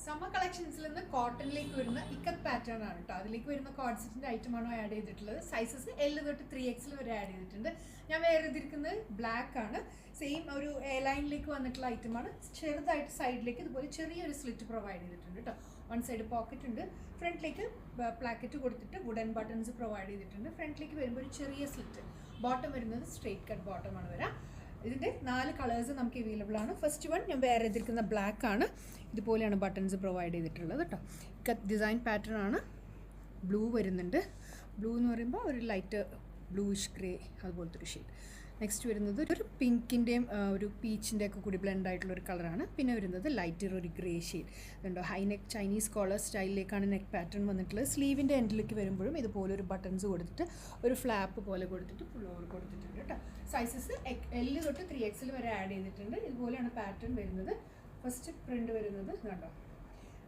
Summer കളക്ഷൻസിൽ നിന്ന് കോട്ടണിലേക്ക് വരുന്ന ikat pattern ആണ് കേട്ടോ. അതിലേക്ക് വരുന്ന കോഡ്സെറ്റിന്റെ ഐറ്റമാണോ ആഡ് ചെയ്തിട്ടുള്ളത്. സൈസസ് L തൊട്ട് 3XL വരെ ആഡ് ചെയ്തിട്ടുണ്ട്. ഞാൻ വേറെ ചെയ്തിരിക്കുന്നത് ബ്ലാക്ക് ആണ്. സെയിം ഒരു എ ലൈനിലേക്ക് വന്നിട്ടുള്ള ഐറ്റമാണ്. ചെറുതായിട്ട് സൈഡിലേക്ക് ഇതുപോലെ ചെറിയൊരു സ്ലിറ്റ് പ്രൊവൈഡ് ചെയ്തിട്ടുണ്ട് കേട്ടോ. വൺ സൈഡ് പോക്കറ്റ് ഉണ്ട്. ഫ്രണ്ടിലേക്ക് പ്ലാക്കറ്റ് കൊടുത്തിട്ട് വുഡൻ ബട്ടൺസ് പ്രൊവൈഡ് ചെയ്തിട്ടുണ്ട്. ഫ്രണ്ടിലേക്ക് വരുമ്പോൾ ഒരു ചെറിയ സ്ലിറ്റ്. ബോട്ടം വരുന്നത് സ്ട്രെയിറ്റ് കട്ട് ബോട്ടമാണ് വരാം. ഇതിൻ്റെ 4 കളേഴ്സ് നമുക്ക് അവൈലബിൾ ആണ്. ഫസ്റ്റ് വൺ ഞാൻ വേറെ ചെയ്തിരിക്കുന്ന ബ്ലാക്ക് ആണ്. ഇതുപോലെയാണ് ബട്ടൺസ് പ്രൊവൈഡ് ചെയ്തിട്ടുള്ളത് കേട്ടോ. ഡിസൈൻ പാറ്റേൺ ആണ്. ബ്ലൂ വരുന്നുണ്ട്. ബ്ലൂ എന്ന് പറയുമ്പോൾ ഒരു ലൈറ്റ് ബ്ലൂയിഷ് ഗ്രേ അതുപോലത്തെ ഒരു ഷെയ്ഡ്. നെക്സ്റ്റ് വരുന്നത് ഒരു പിങ്കിൻ്റെയും ഒരു പീച്ചിൻ്റെ ഒക്കെ കൂടി ബ്ലെൻഡ് ആയിട്ടുള്ള ഒരു കളറാണ്. പിന്നെ വരുന്നത് ലൈറ്റർ ഒരു ഗ്രേ ഷെയ്ഡ്. ഇതുണ്ടോ ഹൈ നെക്ക് ചൈനീസ് കോളർ സ്റ്റൈലിലേക്കാണ് നെക്ക് പാറ്റേൺ വന്നിട്ടുള്ളത്. സ്ലീവിൻ്റെ എൻഡിലേക്ക് വരുമ്പോഴും ഇതുപോലെ ഒരു ബട്ടൺസ് കൊടുത്തിട്ട് ഒരു ഫ്ലാപ്പ് പോലെ കൊടുത്തിട്ട് ഫ്ലോർ കൊടുത്തിട്ടുണ്ട് കേട്ടോ. സൈസസ് L തൊട്ട് 3XL വരെ ആഡ് ചെയ്തിട്ടുണ്ട്. ഇതുപോലെയാണ് പാറ്റേൺ വരുന്നത്. ഫസ്റ്റ് പ്രിൻറ്റ് വരുന്നത് കണ്ടോ.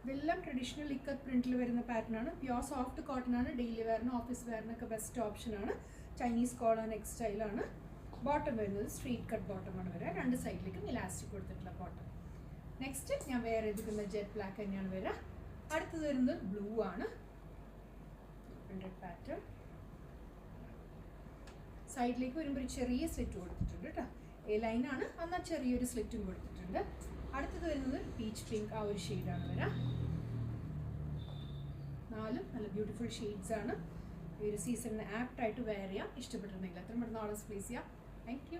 ഇതെല്ലാം ട്രഡീഷണൽ ഇക്കത്ത് പ്രിൻറ്റിൽ വരുന്ന പാറ്റേൺ ആണ്. പ്യോർ സോഫ്റ്റ് കോട്ടൺ ആണ്. ഡെയിലി വെയറിനും ഓഫീസ് വെയറിനൊക്കെ ബെസ്റ്റ് ഓപ്ഷനാണ്. ചൈനീസ് കോളർ നെക്ക് സ്റ്റൈലാണ്. ബോട്ടം വരുന്നത് സ്ട്രീറ്റ് കട്ട് ബോട്ടമാണ് വരിക. 2 സൈഡിലേക്കും ഇലാസ്റ്റിക് കൊടുത്തിട്ടുള്ള ബോട്ടം. നെക്സ്റ്റ് ഞാൻ വേറെ എടുക്കുന്ന ജെറ്റ് ബ്ലാക്ക് തന്നെയാണ് വരിക. അടുത്തത് വരുന്നത് ബ്ലൂ ആണ്. പാറ്റേൺ സൈഡിലേക്ക് വരുമ്പോൾ ഒരു ചെറിയ സ്ലിറ്റ് കൊടുത്തിട്ടുണ്ട് കേട്ടോ. എ ലൈനാണ്, എന്നാൽ ചെറിയൊരു സ്ലിറ്റും കൊടുത്തിട്ടുണ്ട്. അടുത്തത് വരുന്നത് പീച്ച് പിങ്ക് ആ ഒരു ഷെയ്ഡാണ് വരിക. 4 നല്ല ബ്യൂട്ടിഫുൾ ഷെയ്ഡ്സ് ആണ്. ഈ ഒരു സീസണിന് ആപ്റ്റായിട്ട് വെയർ ചെയ്യാം. ഇഷ്ടപ്പെട്ടിട്ടുണ്ടെങ്കിൽ എത്ര പെട്ടെന്ന് ഓർഡേഴ്സ് പ്ലേസ് ചെയ്യാം. Thank you.